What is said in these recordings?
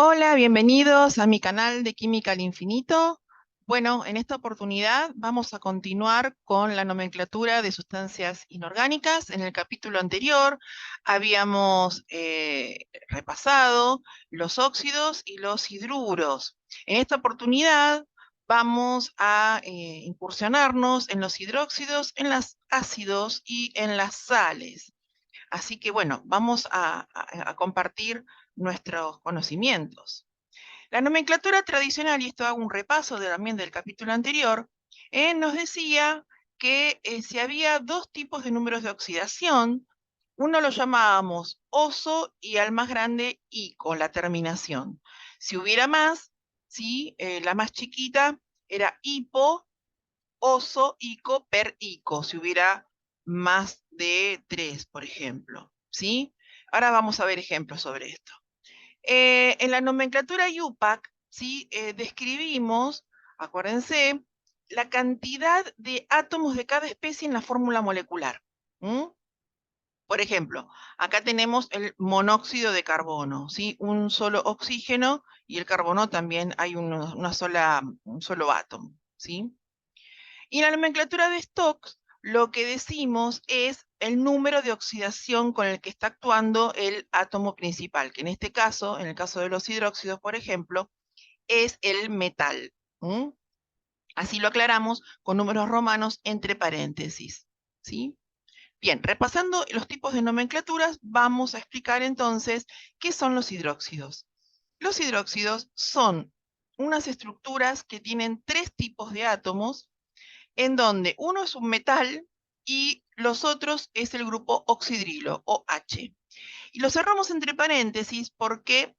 Hola, bienvenidos a mi canal de Química al Infinito. Bueno, en esta oportunidad vamos a continuar con la nomenclatura de sustancias inorgánicas. En el capítulo anterior habíamos repasado los óxidos y los hidruros. En esta oportunidad vamos a incursionarnos en los hidróxidos, en los ácidos y en las sales. Así que bueno, vamos a compartir nuestros conocimientos. La nomenclatura tradicional, y esto hago un repaso también del capítulo anterior, nos decía que si había dos tipos de números de oxidación, uno lo llamábamos oso y al más grande ico, la terminación. Si hubiera más, ¿sí? La más chiquita era hipo, oso, ico, per ico, si hubiera más de 3, por ejemplo, ¿sí? Ahora vamos a ver ejemplos sobre esto. En la nomenclatura IUPAC, ¿sí? Describimos, acuérdense, la cantidad de átomos de cada especie en la fórmula molecular. Por ejemplo, acá tenemos el monóxido de carbono, ¿sí? Un solo oxígeno y el carbono también hay un solo átomo, ¿sí? Y en la nomenclatura de Stokes, lo que decimos es el número de oxidación con el que está actuando el átomo principal, que en este caso, en el caso de los hidróxidos, por ejemplo, es el metal. Así lo aclaramos con números romanos entre paréntesis. ¿Sí? Bien, repasando los tipos de nomenclaturas, vamos a explicar entonces qué son los hidróxidos. Los hidróxidos son unas estructuras que tienen tres tipos de átomos en donde uno es un metal y los otros es el grupo oxidrilo, OH. Y lo cerramos entre paréntesis porque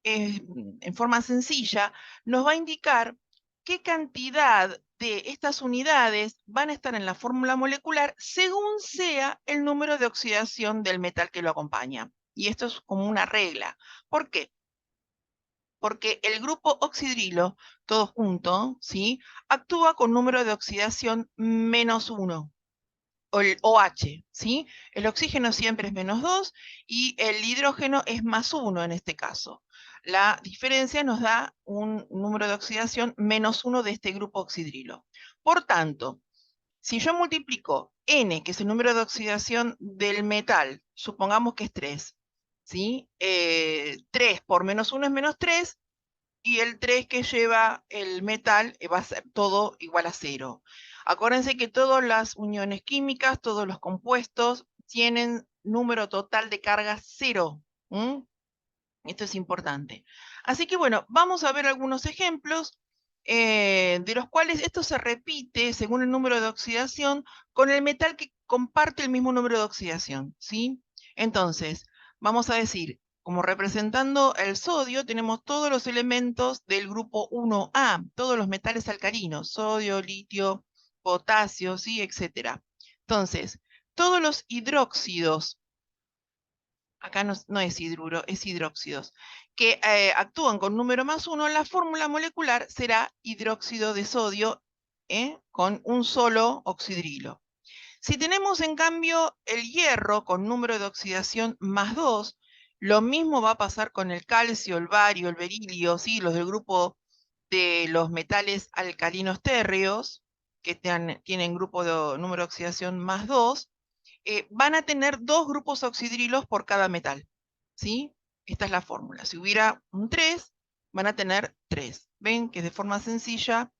en forma sencilla nos va a indicar qué cantidad de estas unidades van a estar en la fórmula molecular según sea el número de oxidación del metal que lo acompaña. Y esto es como una regla. ¿Por qué? Porque el grupo oxidrilo, todo junto, ¿sí? Actúa con número de oxidación -1, o el OH, ¿sí? El oxígeno siempre es -2 y el hidrógeno es +1 en este caso. La diferencia nos da un número de oxidación -1 de este grupo oxidrilo. Por tanto, si yo multiplico N, que es el número de oxidación del metal, supongamos que es 3, ¿sí? 3 por -1 es -3, y el 3 que lleva el metal va a ser todo igual a 0. Acuérdense que todas las uniones químicas, todos los compuestos, tienen número total de carga 0. Esto es importante. Así que bueno, vamos a ver algunos ejemplos de los cuales esto se repite según el número de oxidación con el metal que comparte el mismo número de oxidación, ¿sí? Entonces, vamos a decir, como representando el sodio, tenemos todos los elementos del grupo 1A, todos los metales alcalinos, sodio, litio, potasio, ¿sí? Etcétera. Entonces, todos los hidróxidos, acá no es hidruro, es hidróxidos, que actúan con número +1, la fórmula molecular será hidróxido de sodio con un solo oxidrilo. Si tenemos en cambio el hierro con número de oxidación +2, lo mismo va a pasar con el calcio, el bario, el berilio, ¿sí? Los del grupo de los metales alcalinos térreos, que tienen grupo de número de oxidación +2, van a tener dos grupos oxidrilos por cada metal, ¿sí? Esta es la fórmula. Si hubiera un 3, van a tener 3. ¿Ven que de forma sencilla,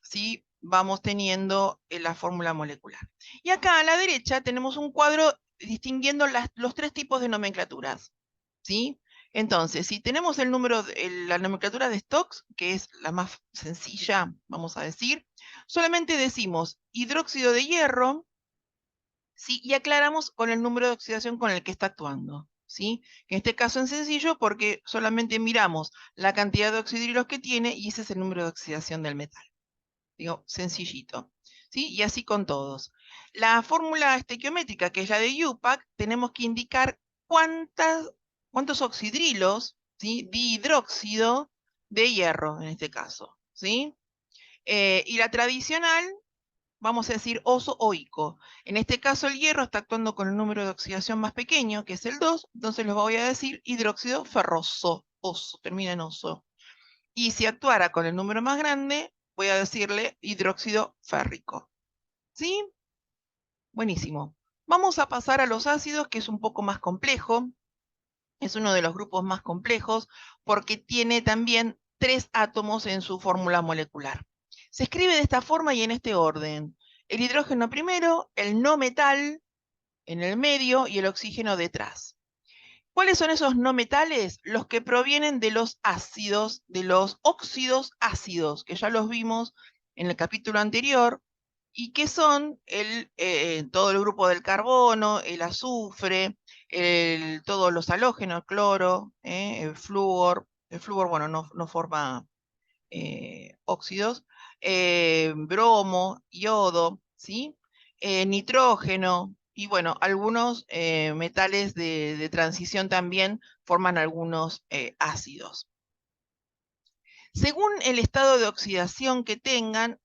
sí, vamos teniendo la fórmula molecular? Y acá a la derecha tenemos un cuadro distinguiendo los tres tipos de nomenclaturas, ¿sí? Entonces, si tenemos la nomenclatura de Stokes, que es la más sencilla, vamos a decir, solamente decimos hidróxido de hierro, ¿sí? Y aclaramos con el número de oxidación con el que está actuando, ¿sí? En este caso es sencillo porque solamente miramos la cantidad de oxidrilos que tiene y ese es el número de oxidación del metal. Digo, sencillito, ¿sí? Y así con todos. La fórmula estequiométrica, que es la de IUPAC, tenemos que indicar cuántos oxidrilos, ¿sí? Dihidróxido de hierro, en este caso, ¿sí? Y la tradicional, vamos a decir oso o ico. En este caso el hierro está actuando con el número de oxidación más pequeño, que es el 2, entonces les voy a decir hidróxido ferroso. oso, termina en oso. Y si actuara con el número más grande, voy a decirle hidróxido férrico. ¿Sí? Buenísimo. Vamos a pasar a los ácidos, que es un poco más complejo. Es uno de los grupos más complejos porque tiene también 3 átomos en su fórmula molecular. Se escribe de esta forma y en este orden. El hidrógeno primero, el no metal en el medio y el oxígeno detrás. ¿Cuáles son esos no metales? Los que provienen de los ácidos, de los óxidos ácidos, que ya los vimos en el capítulo anterior, y que son todo el grupo del carbono, el azufre, todos los halógenos, cloro, el flúor. El flúor, bueno, no forma óxidos, bromo, yodo, ¿sí? Nitrógeno, y bueno, algunos metales de transición también forman algunos ácidos. Según el estado de oxidación que tengan,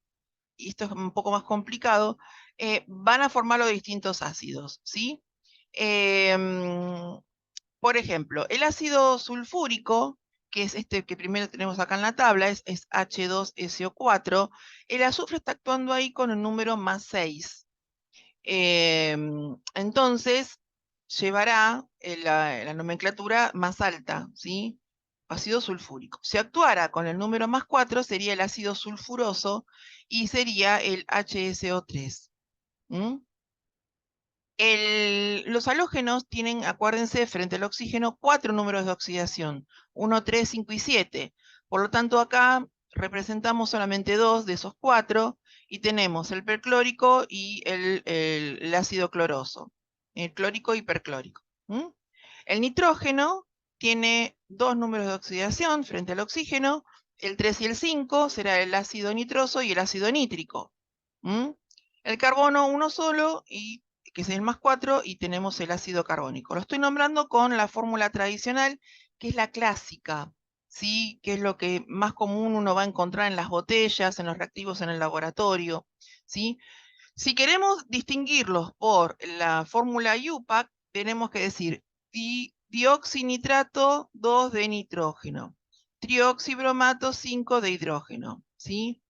y esto es un poco más complicado, van a formar los distintos ácidos, ¿sí? Por ejemplo, el ácido sulfúrico, que es este que primero tenemos acá en la tabla, es H2SO4, el azufre está actuando ahí con el número más 6. Entonces, llevará la nomenclatura más alta, ¿sí? Ácido sulfúrico. Si actuara con el número más 4, sería el ácido sulfuroso y sería el HSO3. Los halógenos tienen, acuérdense, frente al oxígeno, 4 números de oxidación, 1, 3, 5 y 7. Por lo tanto, acá representamos solamente 2 de esos 4 y tenemos el perclórico y el ácido cloroso, el clórico y perclórico. El nitrógeno tiene 2 números de oxidación frente al oxígeno, el 3 y el 5 será el ácido nitroso y el ácido nítrico. El carbono uno solo, y que es el más 4, y tenemos el ácido carbónico. Lo estoy nombrando con la fórmula tradicional, que es la clásica, ¿sí? Que es lo que más común uno va a encontrar en las botellas, en los reactivos en el laboratorio, ¿sí? Si queremos distinguirlos por la fórmula IUPAC, tenemos que decir dioxinitrato 2 de nitrógeno, trioxibromato 5 de hidrógeno, ¿sí?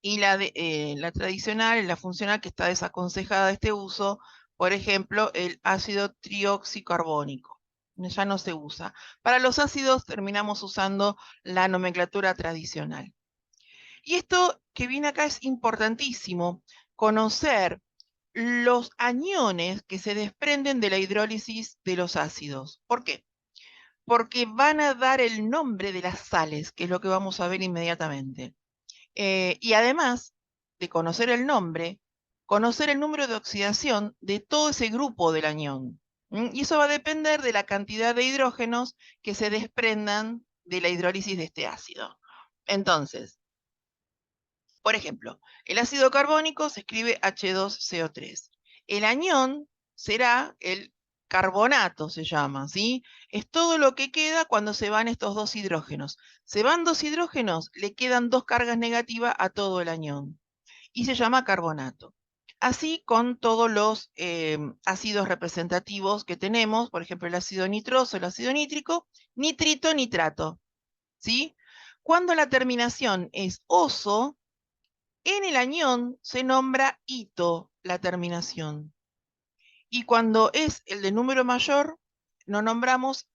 Y la tradicional, la funcional, que está desaconsejada de este uso, por ejemplo, el ácido trioxicarbónico. Ya no se usa. Para los ácidos terminamos usando la nomenclatura tradicional. Y esto que viene acá es importantísimo, conocer los aniones que se desprenden de la hidrólisis de los ácidos. ¿Por qué? Porque van a dar el nombre de las sales, que es lo que vamos a ver inmediatamente. Y además de conocer el nombre, conocer el número de oxidación de todo ese grupo del anión. Y eso va a depender de la cantidad de hidrógenos que se desprendan de la hidrólisis de este ácido. Entonces, por ejemplo, el ácido carbónico se escribe H2CO3. El anión será el carbonato, se llama, ¿sí? Es todo lo que queda cuando se van estos 2 hidrógenos. Se van 2 hidrógenos, le quedan 2 cargas negativas a todo el anión y se llama carbonato. Así con todos los ácidos representativos que tenemos, por ejemplo, el ácido nitroso, el ácido nítrico, nitrito, nitrato, ¿sí? Cuando la terminación es oso, en el anión se nombra ito la terminación. Y cuando es el de número mayor, no nombramos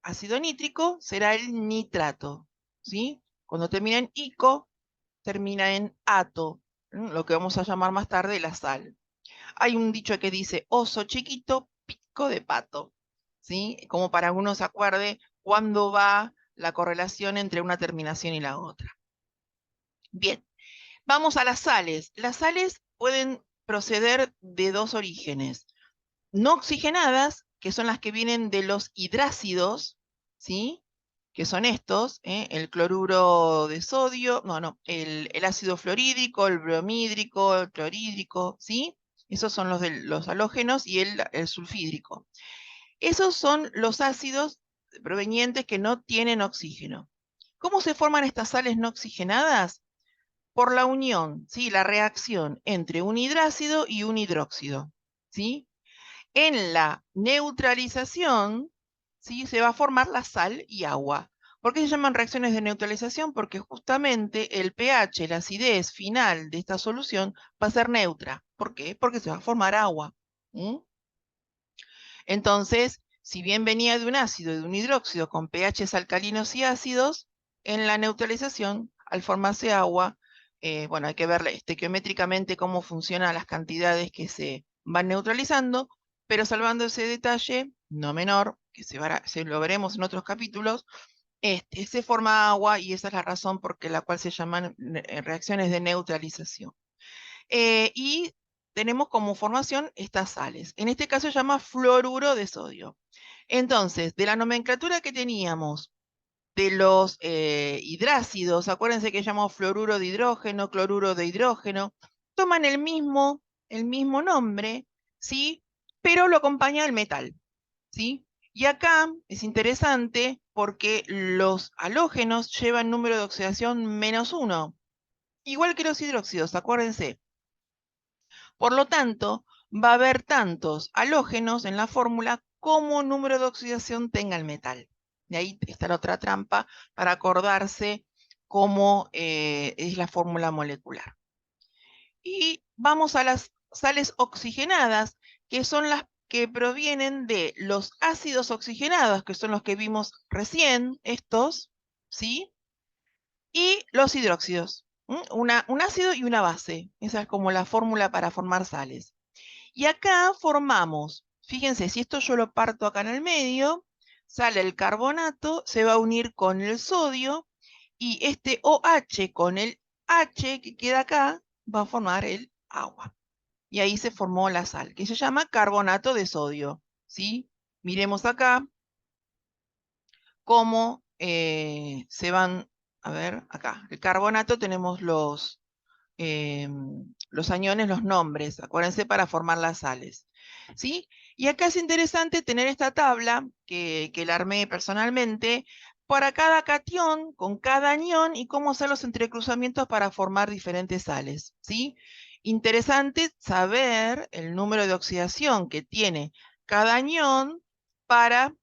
ácido nítrico, será el nitrato. ¿Sí? Cuando termina en ico, termina en ato, lo que vamos a llamar más tarde la sal. Hay un dicho que dice, oso chiquito, pico de pato. ¿Sí? Como para uno se acuerde cuándo va la correlación entre una terminación y la otra. Bien. Vamos a las sales. Las sales pueden proceder de 2 orígenes. No oxigenadas, que son las que vienen de los hidrácidos, ¿sí? Que son estos, el cloruro de sodio, el ácido fluorhídrico, el bromhídrico, el clorhídrico, ¿sí? Esos son los de los halógenos y el sulfídrico. Esos son los ácidos provenientes que no tienen oxígeno. ¿Cómo se forman estas sales no oxigenadas? Por la unión, ¿sí? La reacción entre un hidrácido y un hidróxido, ¿sí? En la neutralización ¿sí? Se va a formar la sal y agua. ¿Por qué se llaman reacciones de neutralización? Porque justamente el pH, la acidez final de esta solución, va a ser neutra. ¿Por qué? Porque se va a formar agua. Entonces, si bien venía de un ácido y de un hidróxido con pHs alcalinos y ácidos, en la neutralización, al formarse agua, bueno, hay que ver estequiométricamente cómo funcionan las cantidades que se van neutralizando, pero salvando ese detalle, no menor, que lo veremos en otros capítulos, se forma agua y esa es la razón por la cual se llaman reacciones de neutralización. Y tenemos como formación estas sales. En este caso se llama fluoruro de sodio. Entonces, de la nomenclatura que teníamos de los hidrácidos, acuérdense que llamamos fluoruro de hidrógeno, cloruro de hidrógeno, toman el mismo nombre, ¿sí? Pero lo acompaña el metal, ¿sí? Y acá es interesante porque los halógenos llevan número de oxidación -1, igual que los hidróxidos, acuérdense. Por lo tanto, va a haber tantos halógenos en la fórmula como número de oxidación tenga el metal. De ahí está la otra trampa para acordarse cómo es la fórmula molecular. Y vamos a las sales oxigenadas, que son las que provienen de los ácidos oxigenados, que son los que vimos recién, estos, ¿sí? Y los hidróxidos, un ácido y una base. Esa es como la fórmula para formar sales. Y acá formamos, fíjense, si esto yo lo parto acá en el medio, sale el carbonato, se va a unir con el sodio, y este OH con el H que queda acá va a formar el agua. Y ahí se formó la sal, que se llama carbonato de sodio, ¿sí? Miremos acá cómo se van, a ver, acá, el carbonato tenemos los aniones, los nombres, acuérdense, para formar las sales, ¿sí? Y acá es interesante tener esta tabla que la armé personalmente para cada catión, con cada anión y cómo hacer los entrecruzamientos para formar diferentes sales, ¿sí? Interesante saber el número de oxidación que tiene cada anión para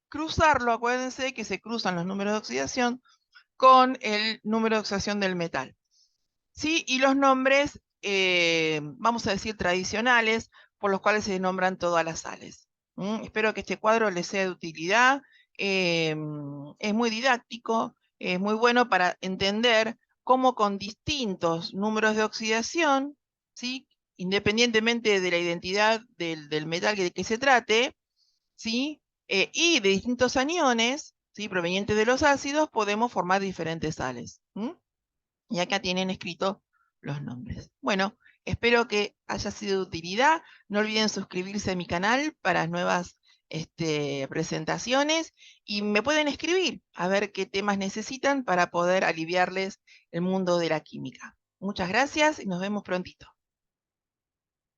cruzarlo, acuérdense que se cruzan los números de oxidación con el número de oxidación del metal. ¿Sí? Y los nombres, vamos a decir, tradicionales, por los cuales se nombran todas las sales. Espero que este cuadro les sea de utilidad. Es muy didáctico, es muy bueno para entender cómo con distintos números de oxidación, ¿sí? Independientemente de la identidad del metal de que se trate, ¿sí? Y de distintos aniones, ¿sí? Provenientes de los ácidos, podemos formar diferentes sales. Y acá tienen escrito los nombres. Bueno, espero que haya sido de utilidad. No olviden suscribirse a mi canal para nuevas presentaciones y me pueden escribir a ver qué temas necesitan para poder aliviarles el mundo de la química. Muchas gracias y nos vemos prontito.